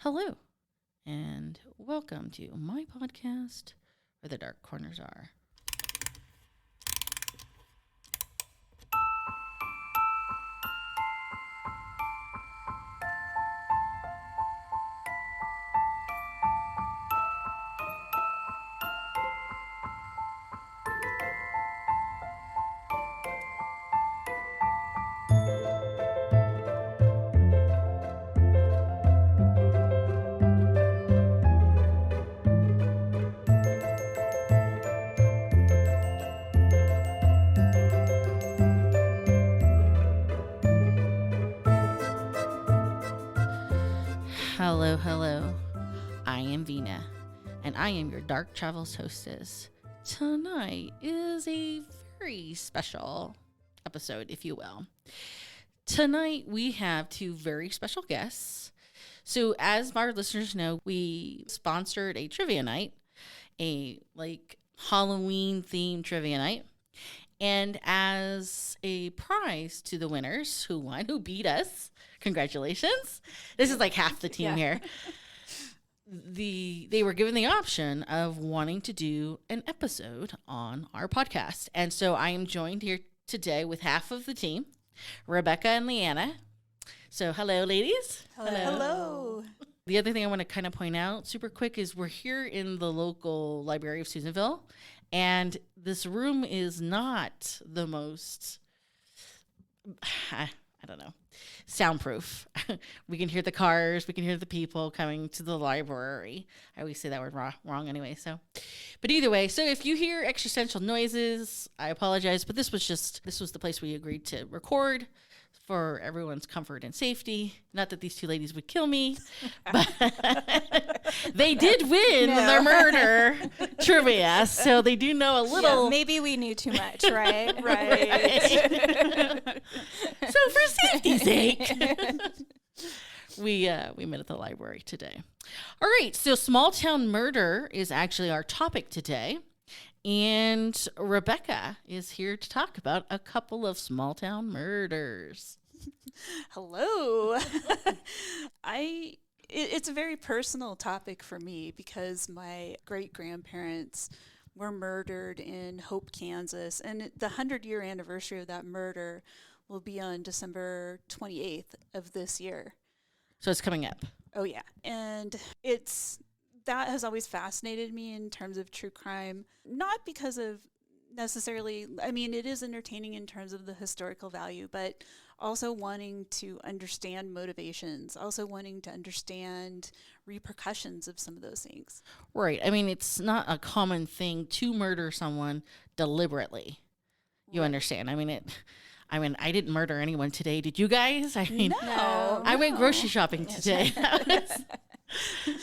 Hello, and welcome to my podcast, Where the Dark Corners Are. Hello. I am Vina, and I am your Dark Travels hostess. Tonight is a very special episode, if you will. Tonight we have two very special guests. So, as our listeners know, we sponsored a trivia night, a Halloween themed trivia night. And as a prize to the winners who won, who beat us, congratulations. This is like half the team here. They were given the option of wanting to do an episode on our podcast. And so I am joined here today with half of the team, Rebecca and Leanna. So hello, ladies. Hello. The other thing I want to kind of point out super quick is we're here in the local library of Susanville. And this room is not the most, I don't know, soundproof. We can hear the cars. We can hear the people coming to the library. I always say that word wrong anyway. But either way, so if you hear existential noises, I apologize. But this was the place we agreed to record for everyone's comfort and safety. Not that these two ladies would kill me, but they did win their murder trivia, so they do know a little. Yeah, maybe we knew too much, right? Right. So for safety's sake, we met at the library today. All right, so small town murder is actually our topic today. And Rebecca is here to talk about a couple of small town murders. Hello. It's a very personal topic for me because my great-grandparents were murdered in Hope, Kansas. And the 100-year anniversary of that murder will be on December 28th of this year. So it's coming up. Oh, yeah. And that has always fascinated me in terms of true crime, not because of necessarily, it is entertaining in terms of the historical value, but also wanting to understand motivations, also wanting to understand repercussions of some of those things. Right. It's not a common thing to murder someone deliberately. You understand? I didn't murder anyone today. Did you guys? No. I went grocery shopping today.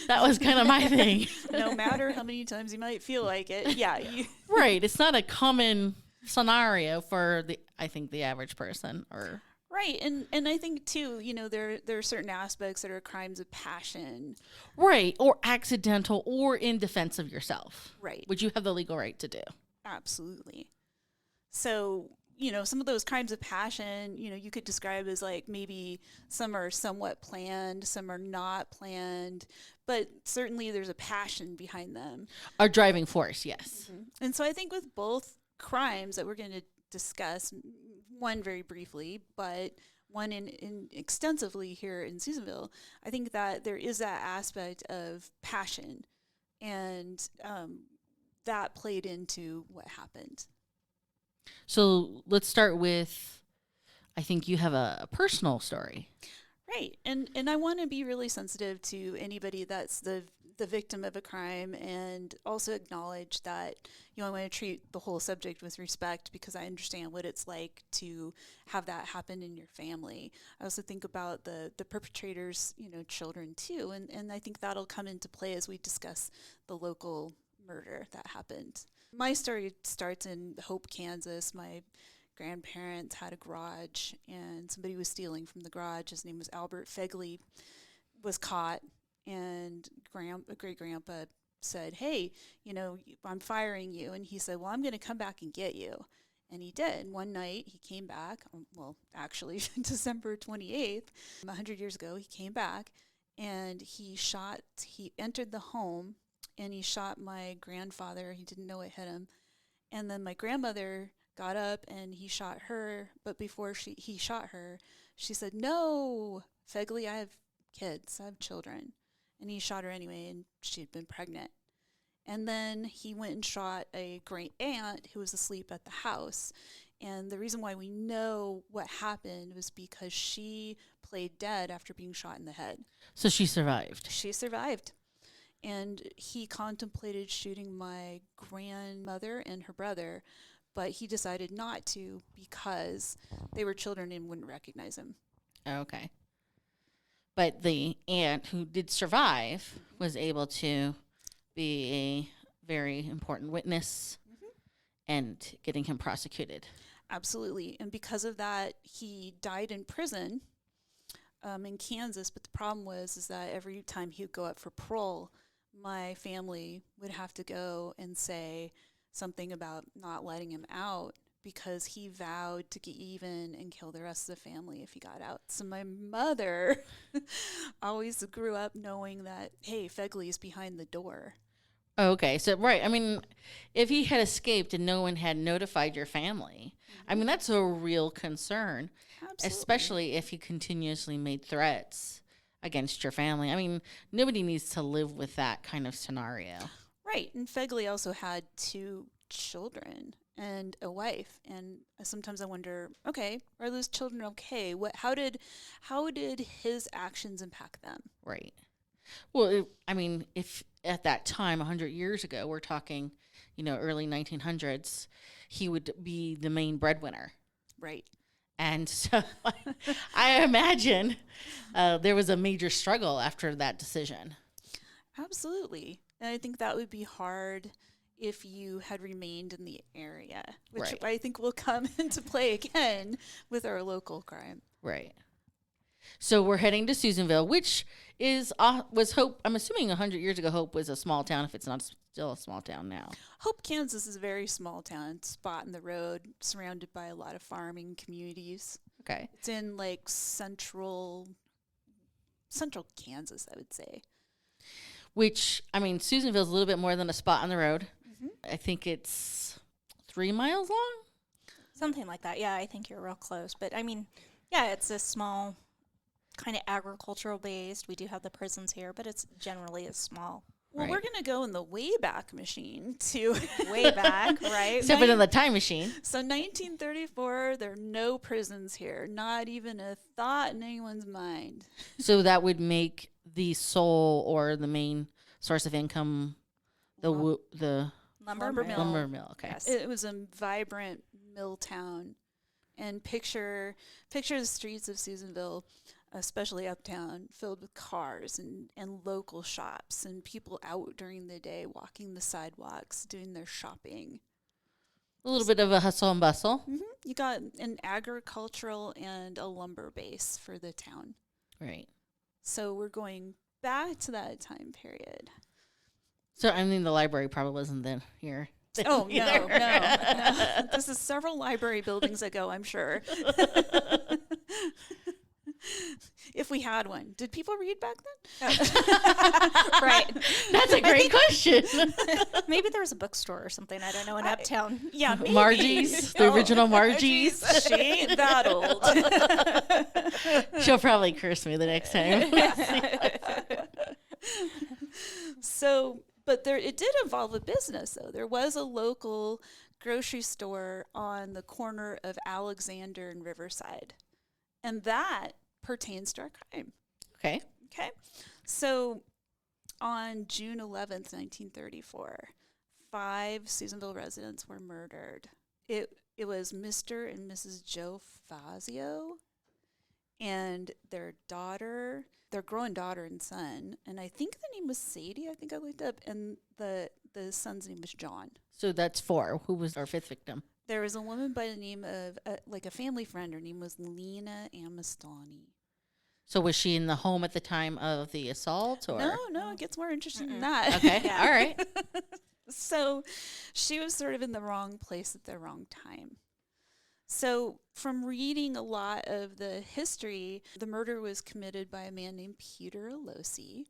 That was kind of my thing. No matter how many times you might feel like it. Yeah. Right. It's not a common scenario for the average person or. Right. And I think too, there are certain aspects that are crimes of passion. Right. Or accidental or in defense of yourself. Right. Which you have the legal right to do. Absolutely. So, some of those crimes of passion, you could describe as like maybe some are somewhat planned, some are not planned, but certainly there's a passion behind them. A driving force, yes. Mm-hmm. And so I think with both crimes that we're going to discuss, one very briefly, but one in extensively here in Susanville, I think that there is that aspect of passion, and that played into what happened. So let's start with, I think you have a personal story. Right. And I want to be really sensitive to anybody that's the victim of a crime, and also acknowledge that, I want to treat the whole subject with respect because I understand what it's like to have that happen in your family. I also think about the perpetrators, children too. And I think that'll come into play as we discuss the local murder that happened. My story starts in Hope, Kansas. My grandparents had a garage, and somebody was stealing from the garage. His name was Albert Fegley, was caught, and great-grandpa said, "Hey, I'm firing you." And he said, "Well, I'm going to come back and get you." And he did. One night he came back, actually December 28th, 100 years ago, he came back and he entered the home and he shot my grandfather. He didn't know what hit him. And then my grandmother got up and he shot her. But before he shot her, she said, "No, Fegley, I have kids. I have children." And he shot her anyway, and she had been pregnant. And then he went and shot a great aunt who was asleep at the house. And the reason why we know what happened was because she played dead after being shot in the head. So she survived. She survived. And he contemplated shooting my grandmother and her brother, but he decided not to because they were children and wouldn't recognize him. Okay. But the aunt who did survive was able to be a very important witness and getting him prosecuted. Absolutely. And because of that, he died in prison in Kansas. But the problem is that every time he would go up for parole, my family would have to go and say something about not letting him out because he vowed to get even and kill the rest of the family if he got out. So my mother always grew up knowing that, hey, Fegley is behind the door. Okay, so right. I mean, if he had escaped and no one had notified your family, I mean, that's a real concern, Absolutely. especially if he continuously made threats against your family. I mean, nobody needs to live with that kind of scenario. Right. And Fegley also had 2 children and a wife. And sometimes I wonder, okay, are those children okay? How did his actions impact them? Right. Well, I mean, if at that time, 100 years ago, we're talking, early 1900s, he would be the main breadwinner. Right. And so I imagine there was a major struggle after that decision. Absolutely. And I think that would be hard if you had remained in the area, which Right. I think will come into play again with our local crime. Right. So we're heading to Susanville, which was Hope. I'm assuming 100 years ago, Hope was a small town, if it's not still a small town now. Hope, Kansas is a very small town, spot in the road, surrounded by a lot of farming communities. Okay. It's in like central Kansas, I would say. Which, I mean, Susanville's a little bit more than a spot on the road. I think it's 3 miles long. Something like that. Yeah, I think you're real close. But I mean, yeah, it's a small, kind of agricultural based. We do have the prisons here, but it's generally a small. Well, Right. we're going to go in the Wayback Machine to Way back, right? Step into the time machine. So 1934, there are no prisons here, not even a thought in anyone's mind. So that would make the sole or the main source of income the Lumber mill. lumber mill. Okay. Yes. It was a vibrant mill town. And picture the streets of Susanville, especially uptown, filled with cars and local shops and people out during the day walking the sidewalks, doing their shopping. A little bit of a hustle and bustle. You got an agricultural and a lumber base for the town. Right. So we're going back to that time period. So, I mean, the library probably wasn't then here. Oh, either. no. This is several library buildings ago, I'm sure. If we had one. Did people read back then? Right. That's a great question. Maybe there was a bookstore or something. I don't know in Uptown. Yeah, maybe. Margie's, the original Margie's. She ain't that old. She'll probably curse me the next time. So, but it did involve a business, though. There was a local grocery store on the corner of Alexander and Riverside. And that pertains to our crime. Okay. Okay. So on June 11th, 1934, 5 Susanville residents were murdered. It was Mr. and Mrs. Joe Fazio and their growing daughter and son. And I think the name was Sadie, I think I looked up. And the son's name was John. So that's 4. Who was our 5th victim? There was a woman by the name of, like a family friend. Her name was Lena Amistani. So was she in the home at the time of the assault? Or? No, it gets more interesting than that. Okay. Yeah. All right. So she was sort of in the wrong place at the wrong time. So, from reading a lot of the history, the murder was committed by a man named Peter Alosi.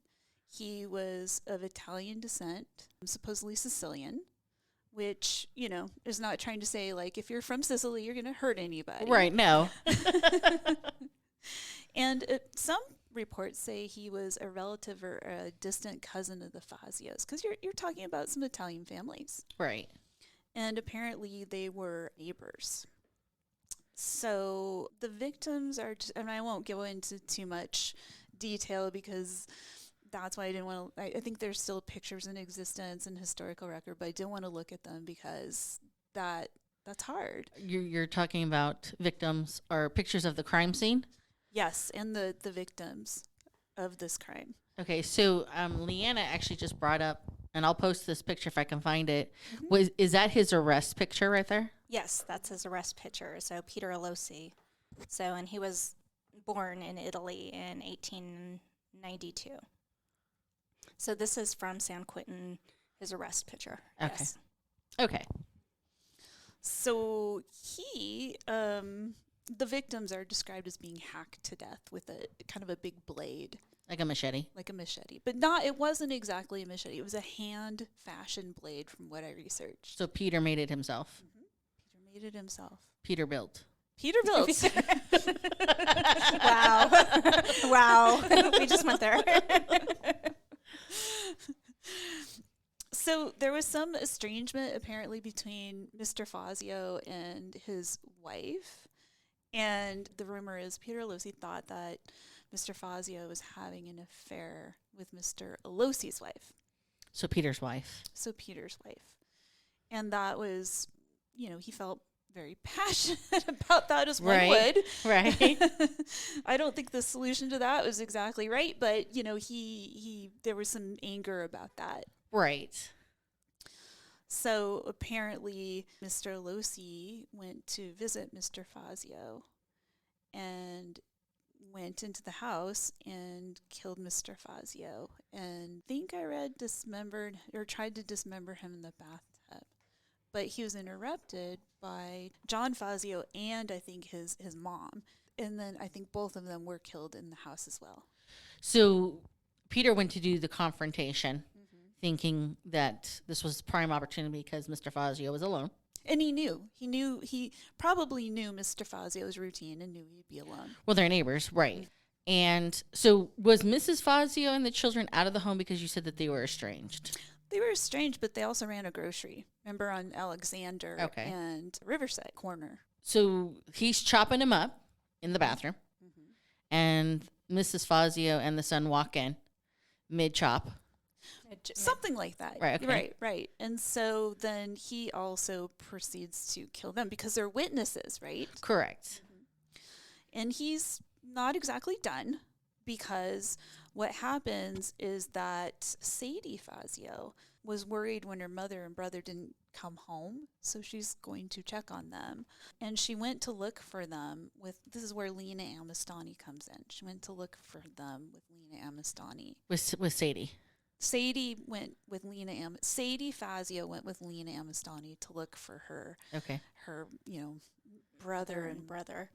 He was of Italian descent, supposedly Sicilian, which, is not trying to say, like, if you're from Sicily, you're going to hurt anybody. Right, no. And some reports say he was a relative or a distant cousin of the Fazios, because you're talking about some Italian families. Right. And apparently they were neighbors. So the victims are, and I won't go into too much detail because that's why I didn't want to, I think there's still pictures in existence and historical record, but I didn't want to look at them because that's hard. You're talking about victims or pictures of the crime scene? Yes, and the victims of this crime. Okay, so Leanna actually just brought up, and I'll post this picture if I can find it. Mm-hmm. Is that his arrest picture right there? Yes, that's his arrest picture. So Peter Alosi. So, and he was born in Italy in 1892. So this is from San Quentin, his arrest picture. Okay. Yes. Okay. So the victims are described as being hacked to death with a kind of a big blade. Like a machete. Like a machete. But it wasn't exactly a machete. It was a hand-fashioned blade from what I researched. So Peter made it himself. Mm-hmm. Peter made it himself. Peter built. Peter built. Wow. Wow. We just went there. So there was some estrangement apparently between Mr. Fazio and his wife. And the rumor is Peter Alosi thought that Mr. Fazio was having an affair with Mr. Alosi's wife. So Peter's wife. So Peter's wife. And that was, he felt very passionate about that as one would. Right. I don't think the solution to that was exactly right, but, there was some anger about that. Right. So apparently Mr. Alosi went to visit Mr. Fazio and went into the house and killed Mr. Fazio. And I think I read tried to dismember him in the bathtub. But he was interrupted by John Fazio and I think his mom. And then I think both of them were killed in the house as well. So Peter went to do the confrontation, thinking that this was prime opportunity because Mr. Fazio was alone. And he probably knew Mr. Fazio's routine and knew he'd be alone. Well, they're neighbors, right. And so was Mrs. Fazio and the children out of the home because you said that they were estranged? They were estranged, but they also ran a grocery. Remember on Alexander and Riverside corner. So he's chopping him up in the bathroom, and Mrs. Fazio and the son walk in mid-chop. Something like that. Right, okay. Right. And so then he also proceeds to kill them because they're witnesses, right? Correct. And he's not exactly done because what happens is that Sadie Fazio was worried when her mother and brother didn't come home, so she's going to check on them. And she went to look for them this is where Lena Amistani comes in. She went to look for them with Lena Amistani. With Sadie. Sadie Fazio went with Lena Amistani to look for her. Okay. Her, brother and mother.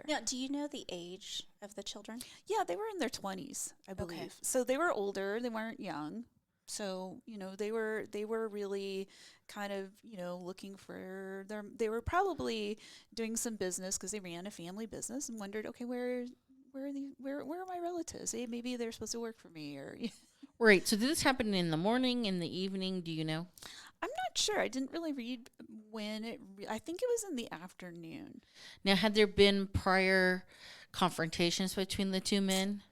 Now, do you know the age of the children? Yeah, they were in their 20s, I believe. Okay. So they were older. They weren't young. So, they were really kind of, looking for they were probably doing some business because they ran a family business and wondered, okay, where are my relatives? Hey, maybe they're supposed to work for me or Right. So did this happen in the morning, in the evening? Do you know? I'm not sure. I didn't really read when I think it was in the afternoon. Now, had there been prior confrontations between the two men?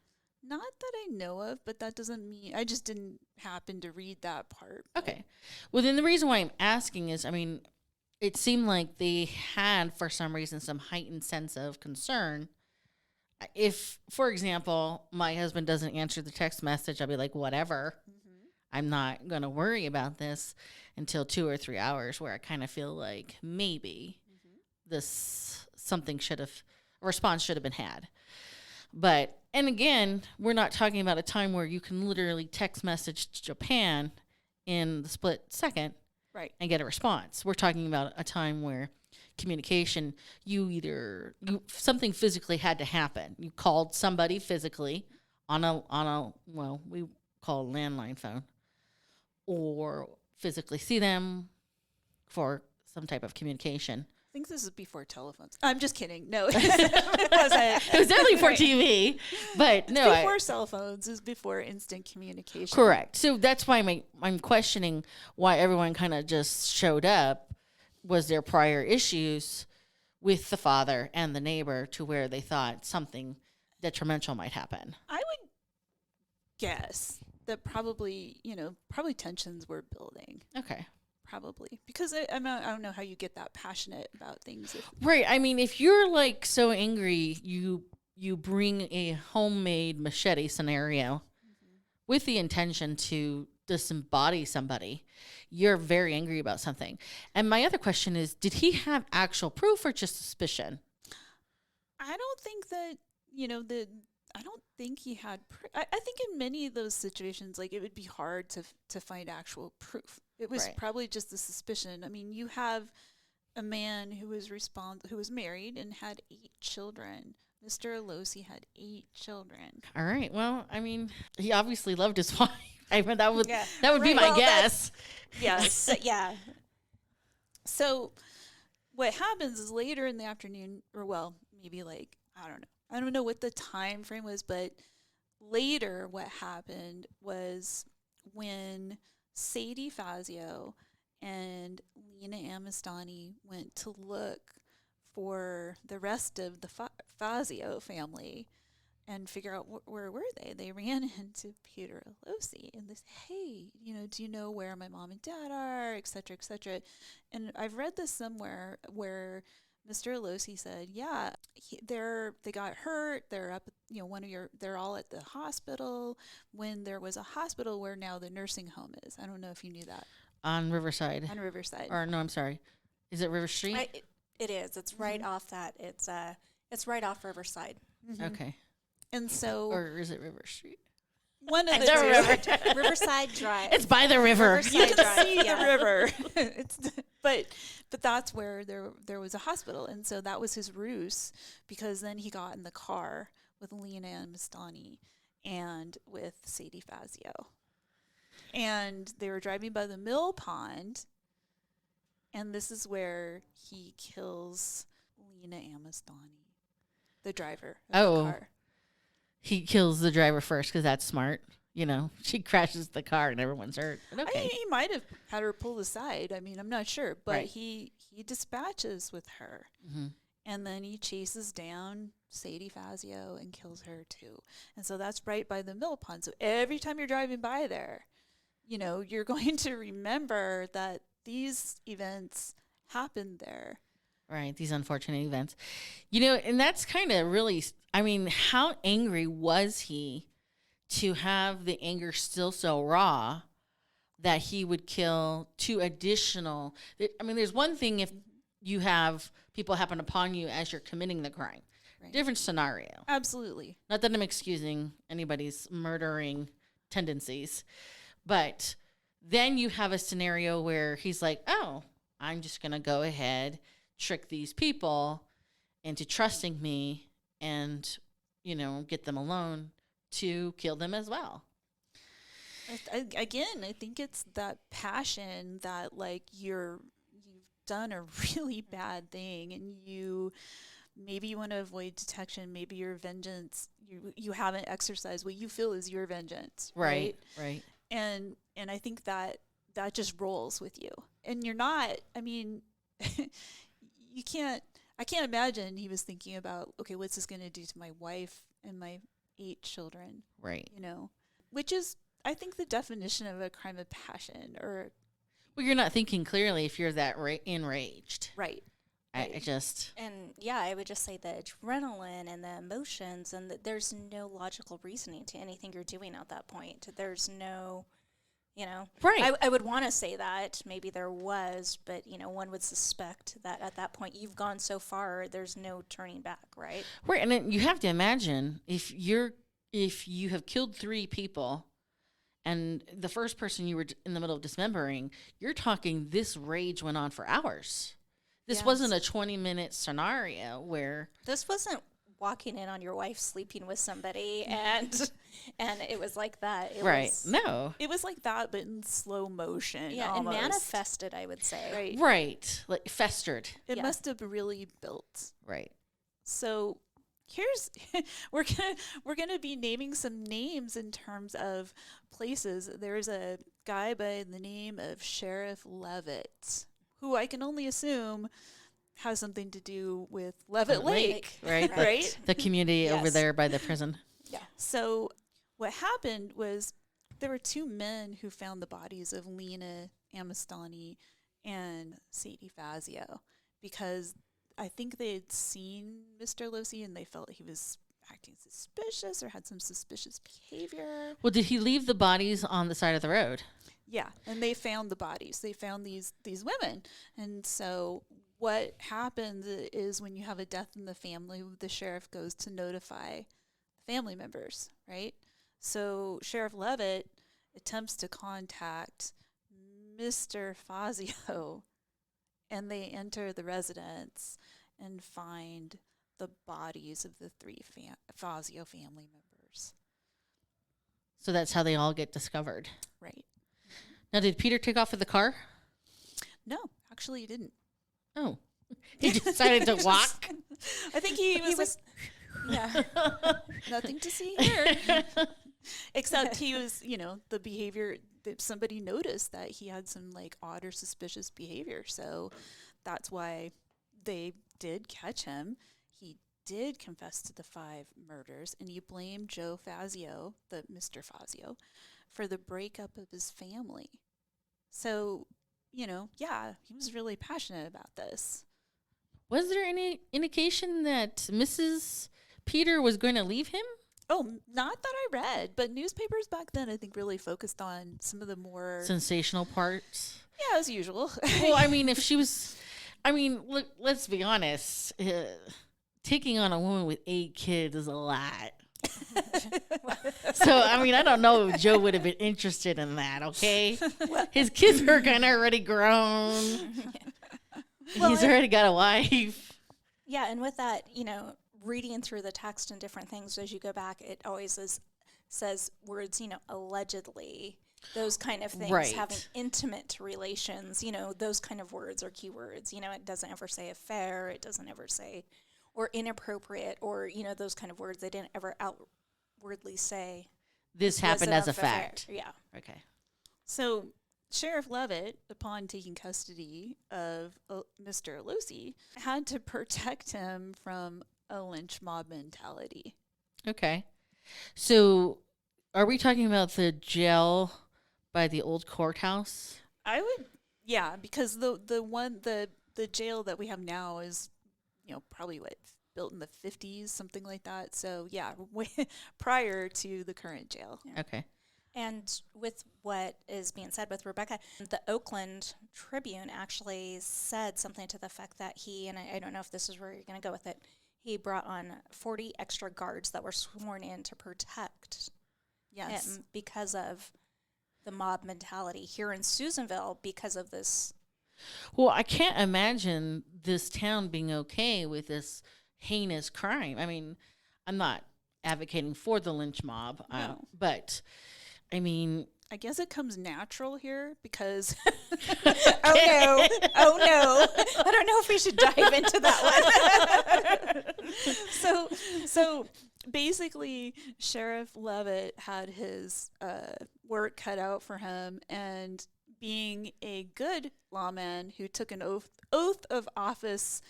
Not that I know of, but that doesn't mean I just didn't happen to read that part. Okay. Well, then the reason why I'm asking is, it seemed like they had, for some reason, some heightened sense of concern. If, for example, my husband doesn't answer the text message, I'll be like, whatever. I'm not going to worry about this until 2 or 3 hours where I kind of feel like maybe a response should have been had. But, and again, we're not talking about a time where you can literally text message to Japan in the split second. Right. and get a response. We're talking about a time where communication, something physically had to happen. You called somebody physically on a well, we call a landline phone, or physically see them for some type of communication. I think this is before telephones. I'm just kidding. No, it wasn't. It was definitely for Right. TV, but no, Before cell phones is before instant communication. correct. So that's why I'm questioning why everyone kind of just showed up. Was there prior issues with the father and the neighbor to where they thought something detrimental might happen? I would guess that probably tensions were building. Okay. Probably because I don't know how you get that passionate about things. Right. I mean, if you're like so angry, you bring a homemade machete scenario with the intention to disembody somebody. You're very angry about something. And my other question is, did he have actual proof or just suspicion? I don't think that I don't think he had. I think in many of those situations, like it would be hard to find actual proof. It was Right. probably just a suspicion. I mean, you have a man who was married and had 8 children. Mr. Alosi had 8 children. All right. Well, I mean, he obviously loved his wife. I mean, that would Yeah. be Right. my Well, guess. Yes. So, yeah. So what happens is later in the afternoon, or well, maybe like I don't know what the time frame was, but later what happened was when Sadie Fazio and Lena Amistani went to look for the rest of the Fazio family and figure out where were they. They ran into Peter Alosi and they said, hey, do you know where my mom and dad are, et cetera, et cetera. And I've read this somewhere where Mr. Alosi said, yeah, they got hurt. They're up, they're all at the hospital when there was a hospital where now the nursing home is. I don't know if you knew that. On Riverside. On Riverside. Or no, I'm sorry. Is it River Street? It is. It's right off that. It's right off Riverside. Okay. And so Or is it River Street? one of I the don't two. remember. Riverside Drive. It's by the river. Riverside You can Drive, see yeah. the river. But that's where there was a hospital, and so that was his ruse, because then he got in the car with Lena Amistani and with Sadie Fazio, and they were driving by the mill pond, and this is where he kills Lena Amistani, the driver of Oh. the car. He kills the driver first because that's smart. She crashes the car and everyone's hurt. But okay. He might have had her pulled aside. I mean, I'm not sure, but Right. he dispatches with her, Mhm. and then he chases down Sadie Fazio and kills her too. And so that's right by the mill pond. So every time you're driving by there, you're going to remember that these events happened there. Right. These unfortunate events. And that's kind of really, I mean, how angry was he to have the anger still so raw that he would kill 2 additional? I mean, there's one thing if you have people happen upon you as you're committing the crime. Right. Different scenario. Absolutely. Not that I'm excusing anybody's murdering tendencies, but then you have a scenario where he's like, oh, I'm just going to go ahead, trick these people into trusting me and, get them alone to kill them as well. I think it's that passion that like you've done a really bad thing, and maybe you want to avoid detection. Maybe your vengeance, you haven't exercised what you feel is your vengeance, right? Right. And I think that just rolls with you, and you're not. I mean, I can't imagine he was thinking about, okay, what's this going to do to my wife and my 8 children? Right. Which is, I think, the definition of a crime of passion, or Well, you're not thinking clearly if you're that enraged. right. I just. And yeah, I would just say the adrenaline and the emotions, and there's no logical reasoning to anything you're doing at that point. There's no, Right. I would want to say that maybe there was, but one would suspect that at that point you've gone so far, there's no turning back, right? Right, and then you have to imagine if you have killed 3 people And the first person you were in the middle of dismembering, you're talking this rage went on for hours. This Yes. wasn't a 20-minute scenario where This wasn't walking in on your wife sleeping with somebody and it was like that. It right. was, No. It was like that, but in slow motion. Yeah, almost. and manifested, I would say. Right. Right. Like festered. It Yeah. must have really built. Right. So here's we're gonna be naming some names in terms of places. There's a guy by the name of Sheriff Levitt, who I can only assume has something to do with Levitt Lake. Right. Right? The community over Yes. there by the prison. Yeah. So what happened was there were two men who found the bodies of Lena Amistani and Sadie Fazio because I think they had seen Mr. Alosi and they felt he was acting suspicious or had some suspicious behavior. Well, did he leave the bodies on the side of the road? Yeah, and they found the bodies. They found these women. And so what happens is when you have a death in the family, the sheriff goes to notify the family members, right? So Sheriff Levitt attempts to contact Mr. Fazio, and they enter the residence and find the bodies of the three Fazio family members. So that's how they all get discovered. Right. Now, did Peter take off with the car? No, actually he didn't. Oh. He decided to walk? I think he was Yeah. nothing to see here. Except he was, the behavior that somebody noticed that he had some like odd or suspicious behavior. So that's why they did catch him. He did confess to the 5 murders, and he blamed Joe Fazio, the Mr. Fazio, for the breakup of his family. So, yeah, he was really passionate about this. Was there any indication that Mrs. Peter was going to leave him? Oh, not that I read, but newspapers back then, I think, really focused on some of the more Sensational parts? yeah, as usual. Well, I mean, if she was... I mean, look, let's be honest. Taking on a woman with 8 kids is a lot. So, I mean, I don't know if Joe would have been interested in that, okay? His kids are kind of already grown. He's already got a wife. Yeah, and with that, reading through the text and different things as you go back, it always says words, allegedly, those kind of things, Right. having intimate relations, those kind of words are keywords. It doesn't ever say affair, it doesn't ever say, or inappropriate, or, those kind of words. They didn't ever outwardly say. This happened was as a an affair. fact. Yeah. Okay. So Sheriff Levitt, upon taking custody of Mr. Alosi, had to protect him from a lynch mob mentality. Okay. So, are we talking about the jail by the old courthouse? I would, yeah, because the jail that we have now is, probably built in the 50s, something like that. So yeah, way prior to the current jail. Yeah. Okay. And with what is being said with Rebecca, the Oakland Tribune actually said something to the effect that he, and I don't know if this is where you're going to go with it, he brought on 40 extra guards that were sworn in to protect Yes. him because of the mob mentality here in Susanville because of this. Well, I can't imagine this town being okay with this heinous crime. I mean, I'm not advocating for the lynch mob, No. but I mean, I guess it comes natural here because Oh no. I don't know if we should dive into that one. so basically Sheriff Levitt had his work cut out for him, and being a good lawman who took an oath of office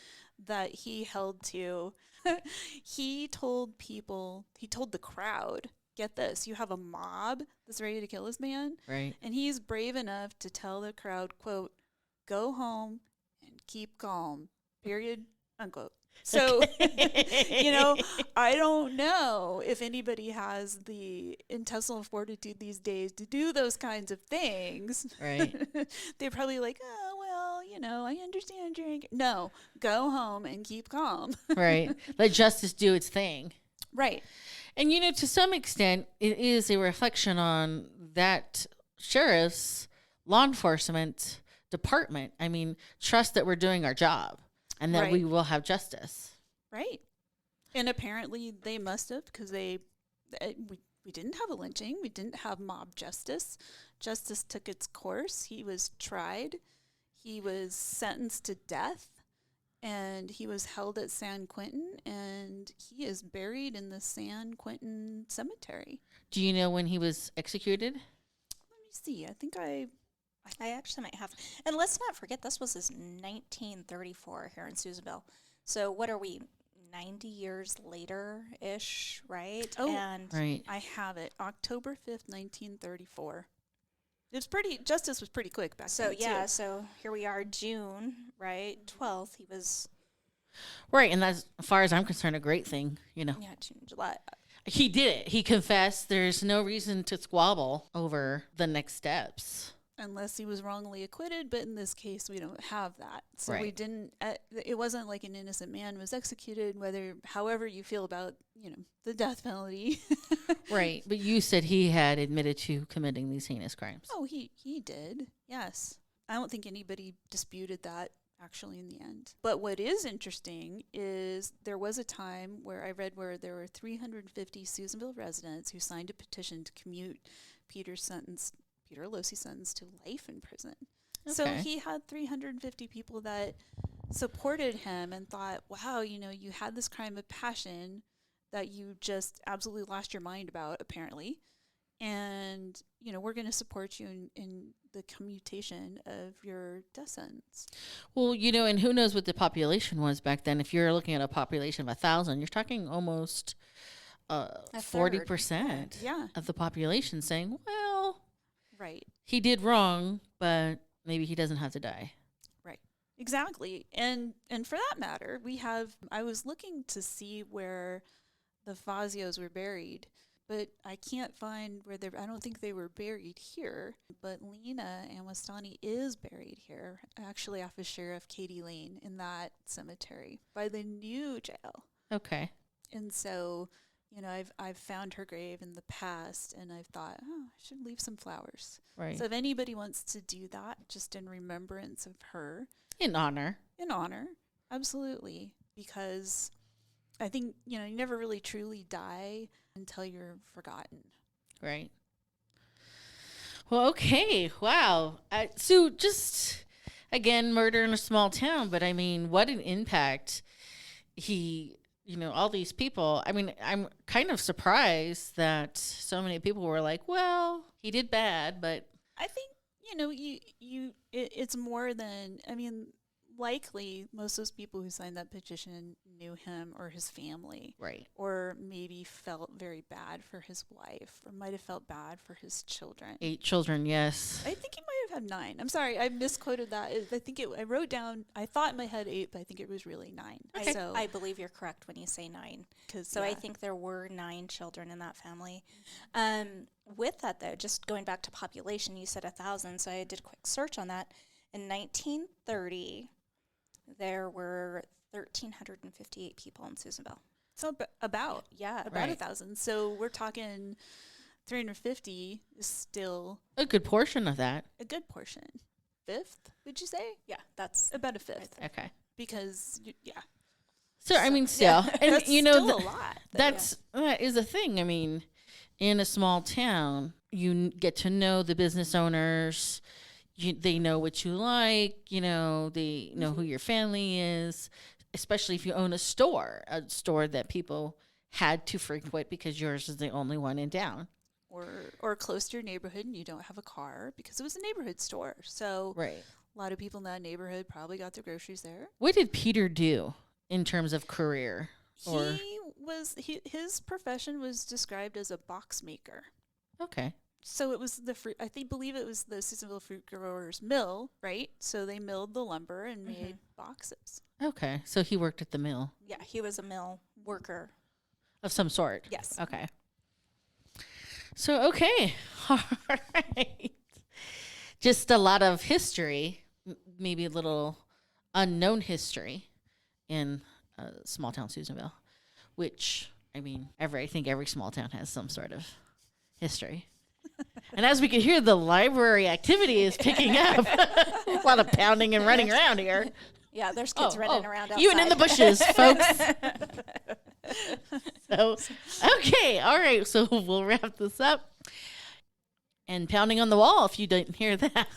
that he held to, he told the crowd, get this, you have a mob that's ready to kill this man, right. and he's brave enough to tell the crowd, quote, go home and keep calm, period, unquote. So, I don't know if anybody has the intestinal fortitude these days to do those kinds of things. Right. They're probably like, oh, well, I understand you're angry. No, go home and keep calm. Right. Let justice do its thing. Right. And, to some extent, it is a reflection on that sheriff's law enforcement department, trust that we're doing our job and that we will have justice. Right. And apparently they must have, because we didn't have a lynching. We didn't have mob justice. Justice took its course. He was tried. He was sentenced to death. And he was held at San Quentin. And he is buried in the San Quentin cemetery. Do you know when he was executed? Let me see. I think I actually might have. And let's not forget, this was his 1934 here in Susanville. So what are we, 90 years later-ish, right? Oh, and right. I have it. October 5th, 1934. Justice was pretty quick back then, too. So here we are, June, right? 12th, he was... Right, and that's, as far as I'm concerned, a great thing, Yeah, June, July. He did it. He confessed. There's no reason to squabble over the next steps. Unless he was wrongly acquitted, but in this case, we don't have that. So we Right. didn't, it wasn't like an innocent man was executed, however you feel about, the death penalty. Right, but you said he had admitted to committing these heinous crimes. Oh, he did, yes. I don't think anybody disputed that, actually, in the end. But what is interesting is there was a time where I read where there were 350 Susanville residents who signed a petition to commute Peter Alosi's sentence to life in prison. So Okay. he had 350 people that supported him and thought, wow, you had this crime of passion that you just absolutely lost your mind about, apparently. And, we're going to support you in the commutation of your death sentence. Well, and who knows what the population was back then. If you're looking at a population of 1,000, you're talking almost 40% Yeah. of the population saying, well, Right. he did wrong, but maybe he doesn't have to die. Right. Exactly. And for that matter, I was looking to see where the Fazios were buried, but I can't find I don't think they were buried here, but Lena Amwastani is buried here, actually off of Sheriff Katie Lane in that cemetery by the new jail. Okay. And so, I've found her grave in the past, and I've thought, I should leave some flowers. Right. So if anybody wants to do that, just in remembrance of her. In honor. In honor, absolutely. Because I think, you never really truly die until you're forgotten. Right. Well, okay. Wow. So just, again, murder in a small town, but what an impact all these people. I'm kind of surprised that so many people were like, well, he did bad, but I think, it's more than, likely most of those people who signed that petition knew him or his family. right. Or maybe felt very bad for his wife, or might have felt bad for his children. 8 children, yes. I think he might have had 9. I'm sorry, I misquoted that. I wrote down, I thought in my head 8, but I think it was really 9. Okay. So, I believe you're correct when you say 9. So I think there were 9 children in that family. With that, though, just going back to population, you said 1,000, so I did a quick search on that. In 1930, there were 1,358 people in Susanville. So about right. 1,000. So we're talking 350 is still A good portion of that. a good portion. Fifth, would you say? Yeah, that's About a fifth. Okay. Because, So, still. And, that's still a lot. though. that is a thing. In a small town, you get to know the business owners. They know what you like. They know who your family is, especially if you own a store that people had to frequent because yours is the only one in town. Or close to your neighborhood and you don't have a car because it was a neighborhood store. So Right. a lot of people in that neighborhood probably got their groceries there. What did Peter do in terms of career? Or His profession was described as a box maker. okay. So it was believe it was the Susanville Fruit Growers Mill, right? So they milled the lumber and made boxes. Okay. So he worked at the mill yeah, he was a mill worker. of some sort. Yes. Okay. So, okay. All right. Just a lot of history, maybe a little unknown history in small town Susanville, which, I think every small town has some sort of history. And as we can hear, the library activity is picking up. A lot of pounding and running around here. Yeah, there's kids running around outside. Even in the bushes, folks. So, okay, all right. So we'll wrap this up. And pounding on the wall, if you didn't hear that.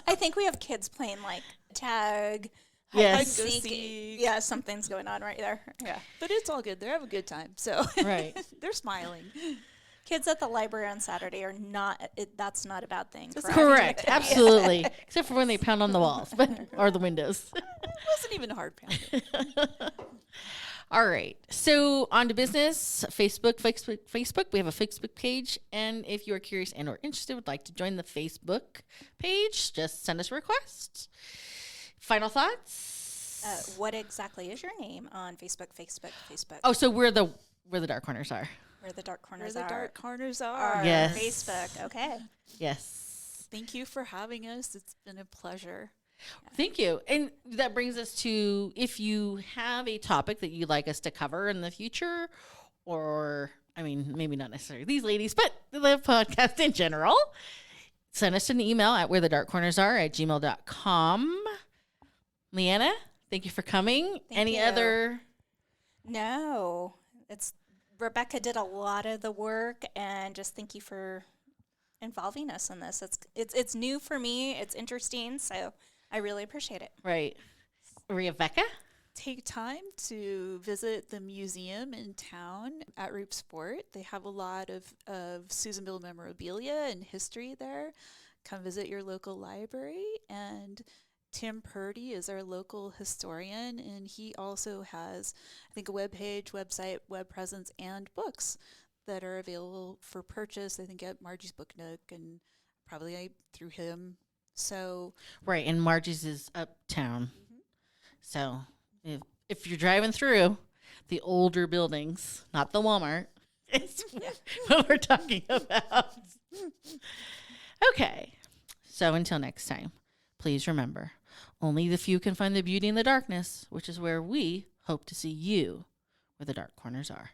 I think we have kids playing like tag. Yes. hide and seek. Yeah, something's going on right there. Yeah. But it's all good. They're having a good time. So Right. they're smiling. Kids at the library on Saturday are not, that's not a bad thing. Correct. Absolutely. Except for when they pound on the walls or the windows. It wasn't even hard pounding. All right. So on to business. Facebook. We have a Facebook page. And if you are curious and or interested, would like to join the Facebook page, just send us a request. Final thoughts? What exactly is your name on Facebook? Oh, so we're the Dark Corners are. Where the Dark Corners Where the are. dark corners are. Yes. Facebook. Okay. Yes. Thank you for having us. It's been a pleasure. Thank you. And that brings us to, if you have a topic that you'd like us to cover in the future, or, I mean, maybe not necessarily these ladies, but the podcast in general, send us an email at wherethedarkcornersare@gmail.com. Leanna, thank you for coming. Thank you. Other? No, Rebecca did a lot of the work, and just thank you for involving us in this. It's new for me. It's interesting, so I really appreciate it. Right. Rebecca? Take time to visit the museum in town at Roops Fort. They have a lot of Susanville memorabilia and history there. Come visit your local library. And Tim Purdy is our local historian, and he also has, I think, a website, web presence, and books that are available for purchase, I think, at Margie's Book Nook, and probably through him. So Right, and Margie's is uptown. So if you're driving through the older buildings, not the Walmart, it's what we're talking about. Okay, so until next time, please remember, only the few can find the beauty in the darkness, which is where we hope to see you, where the dark corners are.